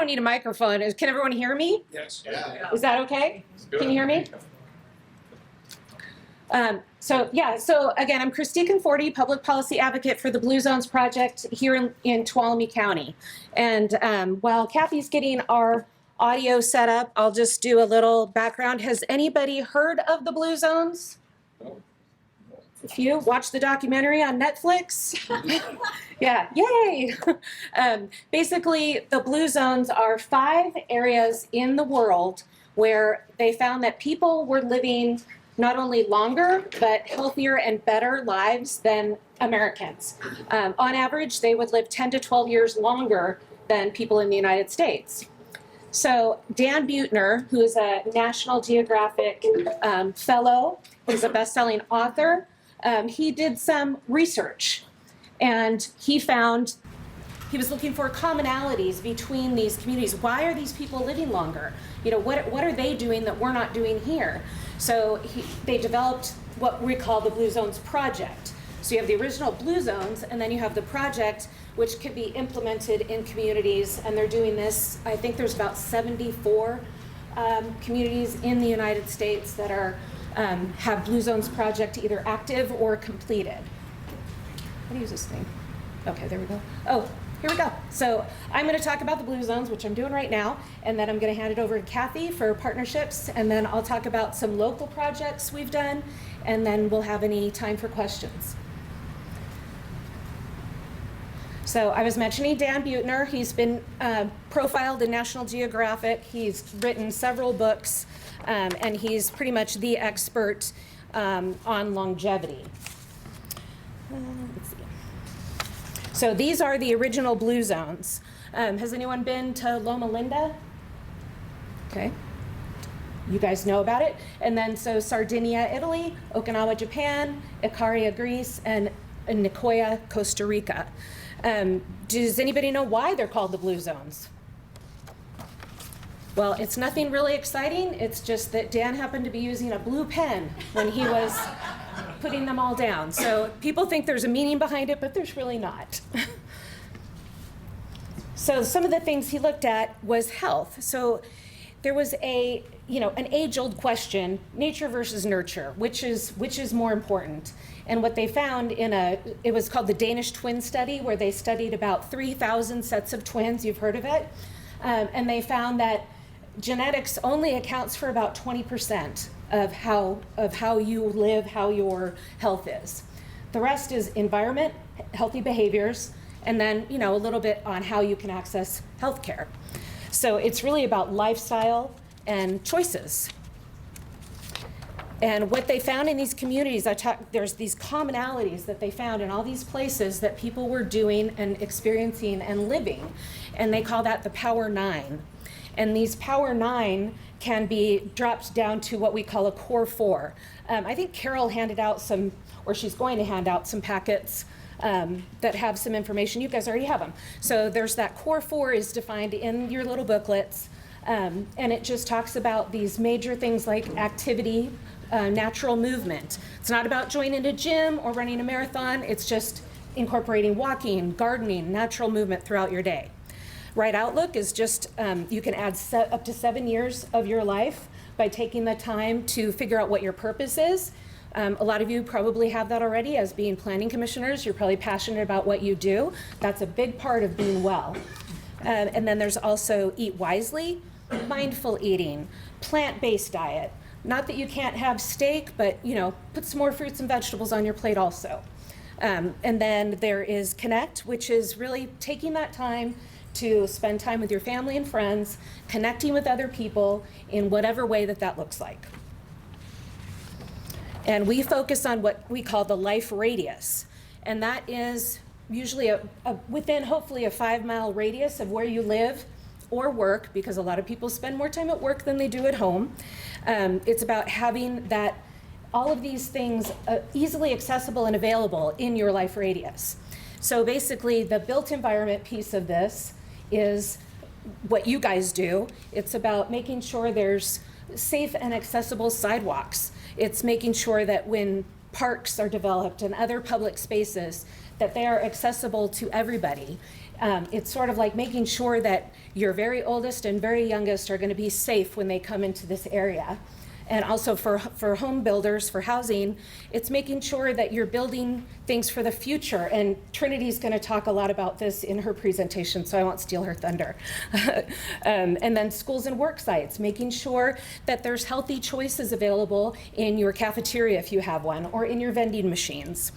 don't need a microphone. Can everyone hear me? Yes. Yeah. Is that okay? Can you hear me? So again, I'm Christy Conforti, Public Policy Advocate for the Blue Zones Project here in Tuolumne County. And while Kathy's getting our audio set up, I'll just do a little background. Has anybody heard of the Blue Zones? If you watch the documentary on Netflix, yeah, yay! Basically, the Blue Zones are 5 areas in the world where they found that people were living not only longer, but healthier and better lives than Americans. On average, they would live 10 to 12 years longer than people in the United States. So Dan Buettner, who is a National Geographic fellow, he's a best-selling author, he did some research, and he found he was looking for commonalities between these communities. Why are these people living longer? You know, what are they doing that we're not doing here? So they developed what we call the Blue Zones Project. So you have the original Blue Zones, and then you have the project, which could be implemented in communities, and they're doing this. I think there's about 74 communities in the United States that are have Blue Zones Project either active or completed. How do you use this thing? Okay, there we go. Oh, here we go. So I'm going to talk about the Blue Zones, which I'm doing right now, and then I'm going to hand it over to Kathy for partnerships, and then I'll talk about some local projects we've done, and then we'll have any time for questions. So I was mentioning Dan Buettner. He's been profiled in National Geographic. He's written several books, and he's pretty much the expert on longevity. Let's see. So these are the original Blue Zones. Has anyone been to Loma Linda? Okay. You guys know about it. And then so Sardinia, Italy, Okinawa, Japan, Icaria, Greece, and Nicoya, Costa Rica. Does anybody know why they're called the Blue Zones? Well, it's nothing really exciting. It's just that Dan happened to be using a blue pen when he was putting them all down. So people think there's a meaning behind it, but there's really not. So some of the things he looked at was health. So there was an age-old question, nature versus nurture, which is more important? And what they found it was called the Danish Twin Study, where they studied about 3,000 sets of twins. You've heard of it. And they found that genetics only accounts for about 20% of how you live, how your health is. The rest is environment, healthy behaviors, and then a little bit on how you can access healthcare. So it's really about lifestyle and choices. And what they found in these communities, there's these commonalities that they found in all these places that people were doing and experiencing and living. And they call that the Power 9. And these Power 9 can be dropped down to what we call a Core 4. I think Carol handed out she's going to hand out some packets that have some information. You guys already have them. So there's that Core 4 is defined in your little booklets. And it just talks about these major things like activity, natural movement. It's not about joining a gym or running a marathon. It's just incorporating walking, gardening, natural movement throughout your day. Right outlook is just, you can add up to 7 years of your life by taking the time to figure out what your purpose is. A lot of you probably have that already as being planning commissioners. You're probably passionate about what you do. That's a big part of being well. And then there's also eat wisely, mindful eating, plant-based diet. Not that you can't have steak, but put some more fruits and vegetables on your plate also. And then there is connect, which is really taking that time to spend time with your family and friends, connecting with other people in whatever way that looks like. And we focus on what we call the life radius. And that is usually within hopefully a 5-mile radius of where you live or work, because a lot of people spend more time at work than they do at home. It's about having all of these things easily accessible and available in your life radius. So basically the built environment piece of this is what you guys do. It's about making sure there's safe and accessible sidewalks. It's making sure that when parks are developed and other public spaces, that they are accessible to everybody. It's sort of like making sure that your very oldest and very youngest are going to be safe when they come into this area. And also for home builders, for housing, it's making sure that you're building things for the future. And Trinity's going to talk a lot about this in her presentation, so I won't steal her thunder. And then schools and work sites, making sure that there's healthy choices available in your cafeteria if you have one, or in your vending machines.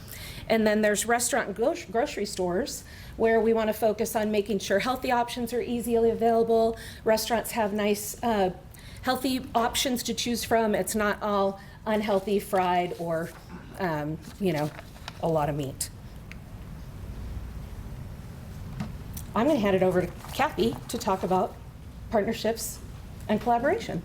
And then there's restaurant and grocery stores, where we want to focus on making sure healthy options are easily available. Restaurants have nice healthy options to choose from. It's not all unhealthy, fried, or a lot of meat. I'm going to hand it over to Kathy to talk about partnerships and collaboration.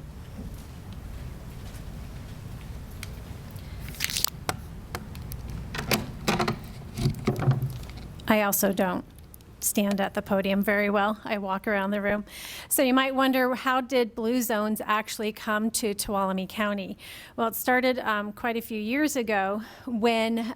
I also don't stand at the podium very well. I walk around the room. So you might wonder, how did Blue Zones actually come to Tuolumne County? Well, it started quite a few years ago when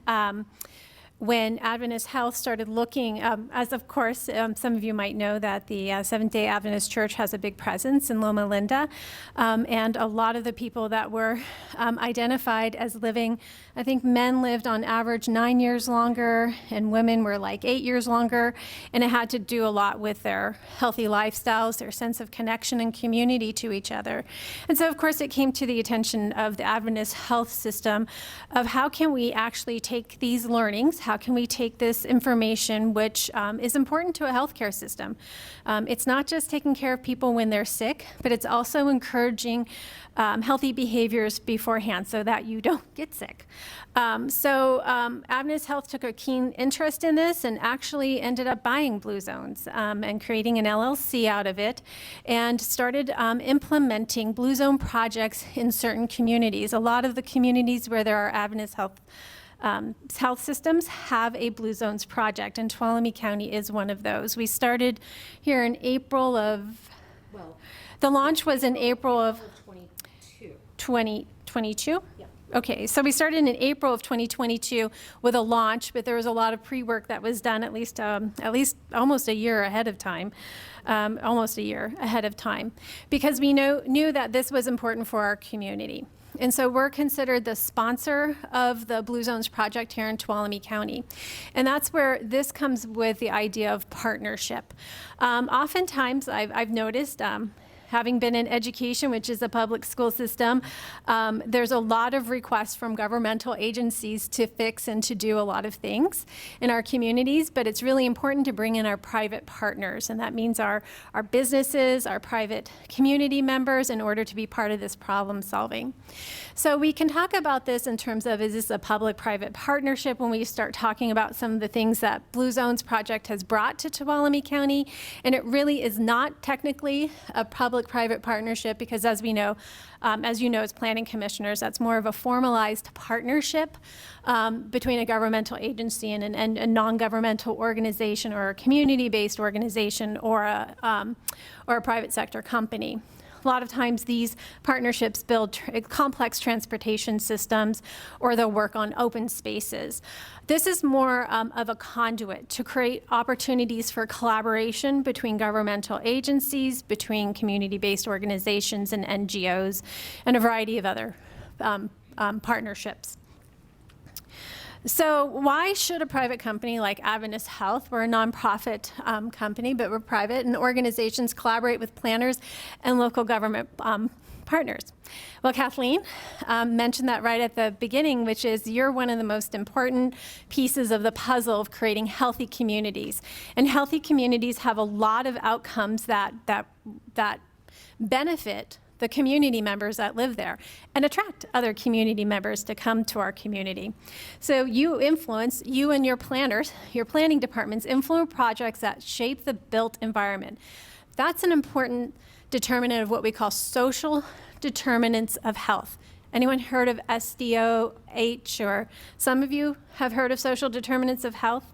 Adventist Health started looking, as of course, some of you might know that the Seventh-day Adventist Church has a big presence in Loma Linda, and a lot of the people that were identified as living, I think men lived on average 9 years longer, and women were like 8 years longer, and it had to do a lot with their healthy lifestyles, their sense of connection and community to each other. And so, of course, it came to the attention of the Adventist health system of how can we actually take these learnings, how can we take this information, which is important to a healthcare system. It's not just taking care of people when they're sick, but it's also encouraging healthy behaviors beforehand so that you don't get sick. Adventist Health took a keen interest in this and actually ended up buying Blue Zones and creating an LLC out of it, and started implementing Blue Zone projects in certain communities. A lot of the communities where there are Adventist health systems have a Blue Zones project, and Tuolumne County is one of those. We started here in April of, the launch was in April of 2022? Yeah. Okay, so we started in April of 2022 with a launch, but there was a lot of pre-work that was done at least almost a year ahead of time. Because we knew that this was important for our community. And so we're considered the sponsor of the Blue Zones project here in Tuolumne County. And that's where this comes with the idea of partnership. Oftentimes, I've noticed, having been in education, which is a public school system, there's a lot of requests from governmental agencies to fix and to do a lot of things in our communities, but it's really important to bring in our private partners, and that means our businesses, our private community members, in order to be part of this problem solving. So we can talk about this in terms of, is this a public-private partnership, when we start talking about some of the things that Blue Zones project has brought to Tuolumne County, and it really is not technically a public-private partnership, because as we know, as you know as planning commissioners, that's more of a formalized partnership between a governmental agency and a non-governmental organization, or a community-based organization, or a private sector company. A lot of times these partnerships build complex transportation systems, or they'll work on open spaces. This is more of a conduit to create opportunities for collaboration between governmental agencies, between community-based organizations and NGOs, and a variety of other partnerships. So why should a private company like Adventist Health, we're a nonprofit company, but we're private, and organizations collaborate with planners and local government partners? Well, Kathleen mentioned that right at the beginning, which is you're one of the most important pieces of the puzzle of creating healthy communities. And healthy communities have a lot of outcomes that benefit the community members that live there and attract other community members to come to our community. So you and your planners, your planning departments influence projects that shape the built environment. That's an important determinant of what we call social determinants of health. Anyone heard of SDOH, or some of you have heard of social determinants of health?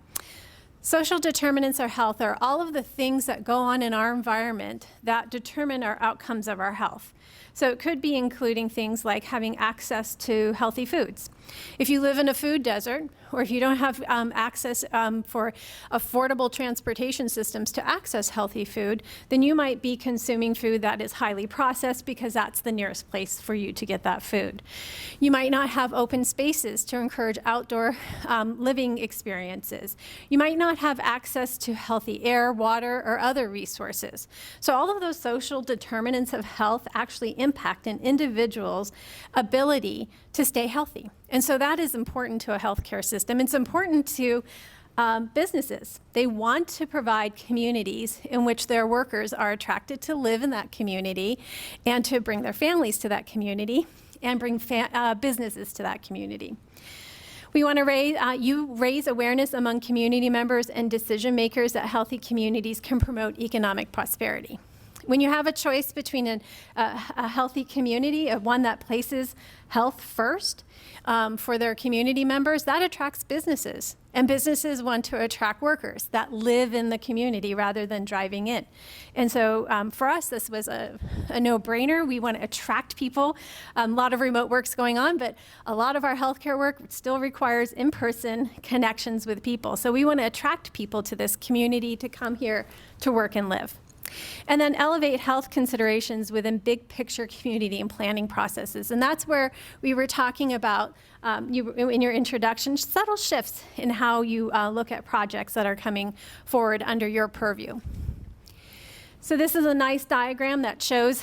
Social determinants of health are all of the things that go on in our environment that determine our outcomes of our health. So it could be including things like having access to healthy foods. If you live in a food desert, or if you don't have access for affordable transportation systems to access healthy food, then you might be consuming food that is highly processed because that's the nearest place for you to get that food. You might not have open spaces to encourage outdoor living experiences. You might not have access to healthy air, water, or other resources. So all of those social determinants of health actually impact an individual's ability to stay healthy. And so that is important to a healthcare system. It's important to businesses. They want to provide communities in which their workers are attracted to live in that community and to bring their families to that community and bring businesses to that community. We want to raise awareness among community members and decision makers that healthy communities can promote economic prosperity. When you have a choice between a healthy community, one that places health first for their community members, that attracts businesses. And businesses want to attract workers that live in the community rather than driving in. And so for us, this was a no-brainer. We want to attract people. A lot of remote work's going on, but a lot of our healthcare work still requires in-person connections with people. So we want to attract people to this community to come here to work and live. And then elevate health considerations within big picture community and planning processes. And that's where we were talking about, in your introduction, subtle shifts in how you look at projects that are coming forward under your purview. So this is a nice diagram that shows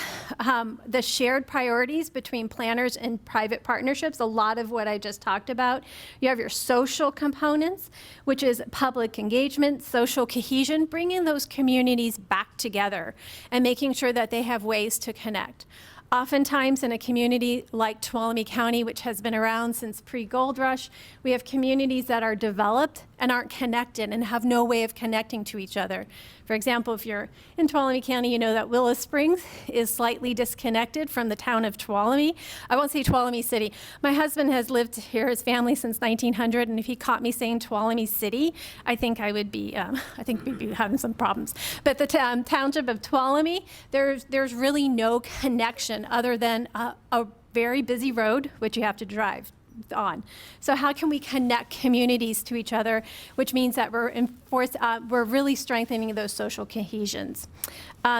the shared priorities between planners and private partnerships, a lot of what I just talked about. You have your social components, which is public engagement, social cohesion, bringing those communities back together and making sure that they have ways to connect. Oftentimes in a community like Tuolumne County, which has been around since pre-gold rush, we have communities that are developed and aren't connected and have no way of connecting to each other. For example, if you're in Tuolumne County, you know that Willow Springs is slightly disconnected from the town of Tuolumne. I won't say Tuolumne City. My husband has lived here, his family, since 1900, and if he caught me saying Tuolumne City, I think we'd be having some problems. But the township of Tuolumne, there's really no connection other than a very busy road, which you have to drive on. So how can we connect communities to each other, which means that we're really strengthening those social cohesions.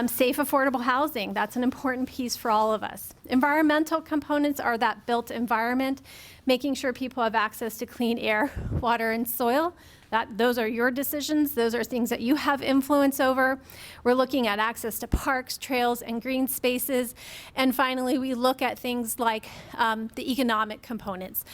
Safe, affordable housing, that's an important piece for all of us. Environmental components are that built environment, making sure people have access to clean air, water, and soil. Those are your decisions. Those are things that you have influence over. We're looking at access to parks, trails, and green spaces. And finally, we look at things like the economic components.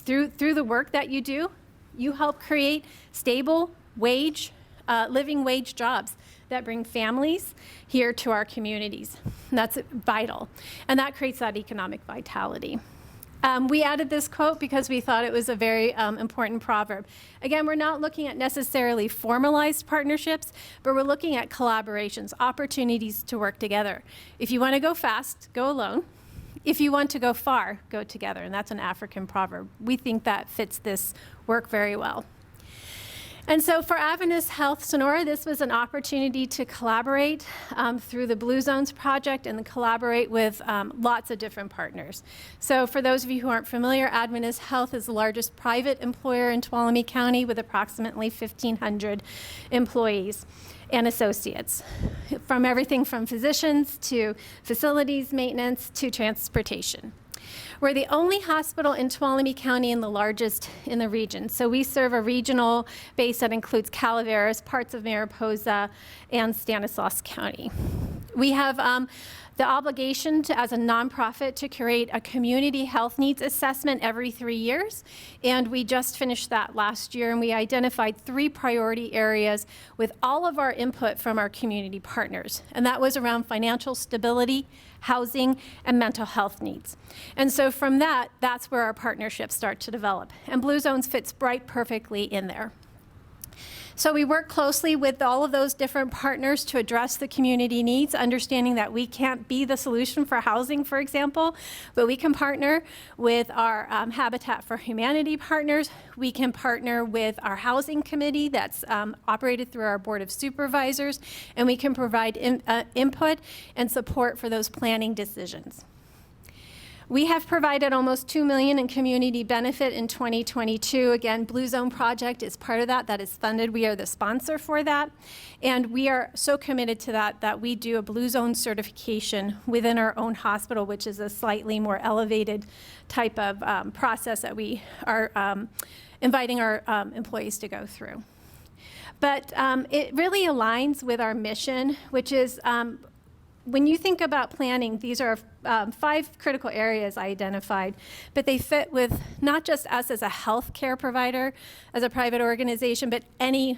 Through the work that you do, you help create stable living wage jobs that bring families here to our communities. And that's vital. And that creates that economic vitality. We added this quote because we thought it was a very important proverb. Again, we're not looking at necessarily formalized partnerships, but we're looking at collaborations, opportunities to work together. If you want to go fast, go alone. If you want to go far, go together. And that's an African proverb. We think that fits this work very well. And so for Adventist Health Sonora, this was an opportunity to collaborate through the Blue Zones project and collaborate with lots of different partners. So for those of you who aren't familiar, Adventist Health is the largest private employer in Tuolumne County with approximately 1,500 employees and associates, from everything from physicians to facilities maintenance to transportation. We're the only hospital in Tuolumne County and the largest in the region. So we serve a regional base that includes Calaveras, parts of Mariposa, and Stanislaus County. We have the obligation as a nonprofit to create a community health needs assessment every 3 years. And we just finished that last year, and we identified 3 priority areas with all of our input from our community partners. And that was around financial stability, housing, and mental health needs. And so from that's where our partnerships start to develop. And Blue Zones fits right perfectly in there. So we work closely with all of those different partners to address the community needs, understanding that we can't be the solution for housing, for example, but we can partner with our Habitat for Humanity partners. We can partner with our housing committee that's operated through our Board of Supervisors, and we can provide input and support for those planning decisions. We have provided almost $2 million in community benefit in 2022. Again, Blue Zone Project is part of that. That is funded. We are the sponsor for that. And we are so committed to that we do a Blue Zone certification within our own hospital, which is a slightly more elevated type of process that we are inviting our employees to go through. But it really aligns with our mission, which is when you think about planning, these are 5 critical areas I identified, but they fit with not just us as a healthcare provider, as a private organization, but any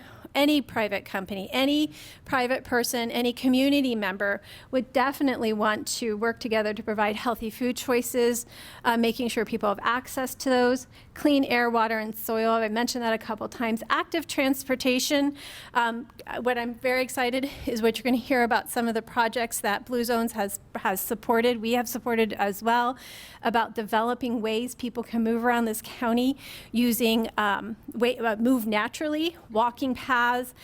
private company, any private person, any community member would definitely want to work together to provide healthy food choices, making sure people have access to those, clean air, water, and soil. I mentioned that a couple times. Active transportation. What I'm very excited is what you're going to hear about some of the projects that Blue Zones has supported. We have supported as well about developing ways people can move around this county using move naturally, walking paths,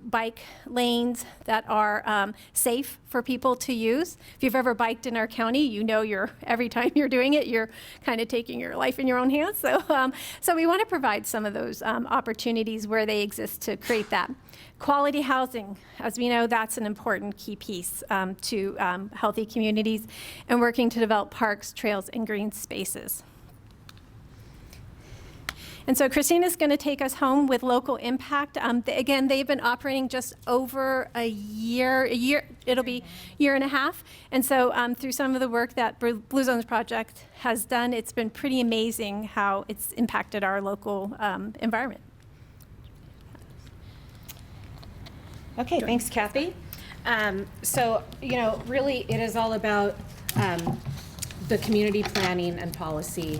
bike lanes that are safe for people to use. If you've ever biked in our county, you know every time you're doing it, you're kind of taking your life in your own hands. So we want to provide some of those opportunities where they exist to create that. Quality housing, as we know, that's an important key piece to healthy communities, and working to develop parks, trails, and green spaces. And so Christina's going to take us home with local impact. Again, they've been operating just over a year, it'll be a year and a half. And so through some of the work that Blue Zones Project has done, it's been pretty amazing how it's impacted our local environment. Okay, thanks, Kathy. So, really it is all about the community planning and policy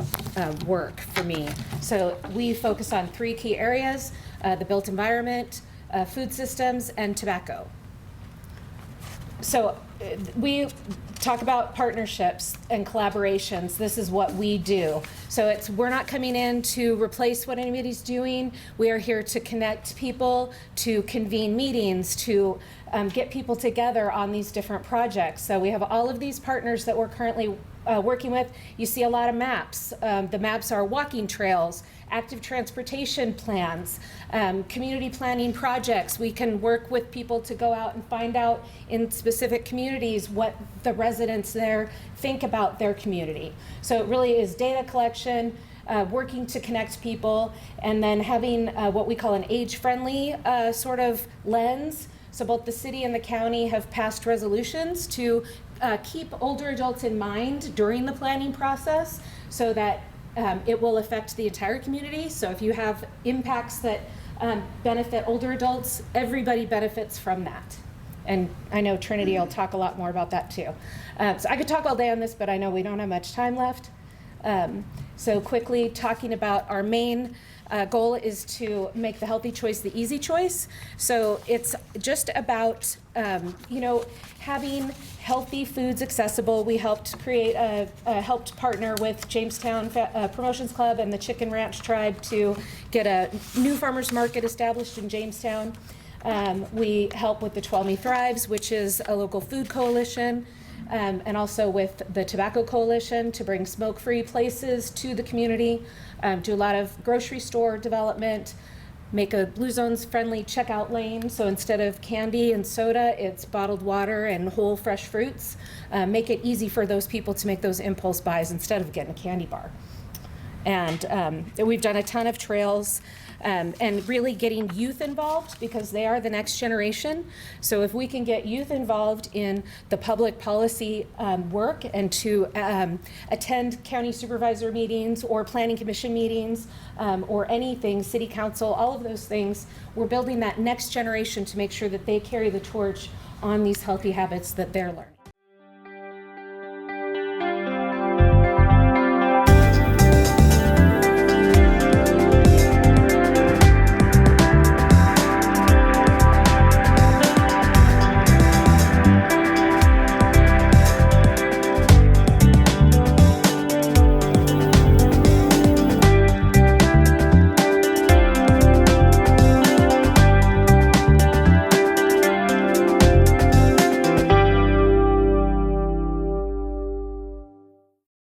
work for me. So we focus on 3 key areas, the built environment, food systems, and tobacco. So we talk about partnerships and collaborations. This is what we do. So we're not coming in to replace what anybody's doing. We are here to connect people, to convene meetings, to get people together on these different projects. So we have all of these partners that we're currently working with. You see a lot of maps. The maps are walking trails, active transportation plans, community planning projects. We can work with people to go out and find out in specific communities what the residents there think about their community. So it really is data collection, working to connect people, and then having what we call an age-friendly sort of lens. So both the city and the county have passed resolutions to keep older adults in mind during the planning process so that it will affect the entire community. So if you have impacts that benefit older adults, everybody benefits from that. And I know Trinity will talk a lot more about that too. So I could talk all day on this, but I know we don't have much time left. So quickly talking about our main goal is to make the healthy choice the easy choice. So it's just about, having healthy foods accessible. We helped helped partner with Jamestown Promotions Club and the Chicken Ranch Tribe to get a new farmers market established in Jamestown. We help with the Tuolumne Thrives, which is a local food coalition, and also with the Tobacco Coalition to bring smoke-free places to the community, do a lot of grocery store development, make a Blue Zones friendly checkout lane. So instead of candy and soda, it's bottled water and whole fresh fruits. Make it easy for those people to make those impulse buys instead of getting a candy bar. And we've done a ton of trails and really getting youth involved because they are the next generation. So if we can get youth involved in the public policy work and to attend county supervisor meetings or planning commission meetings or anything, city council, all of those things, we're building that next generation to make sure that they carry the torch on these healthy habits that they're learning.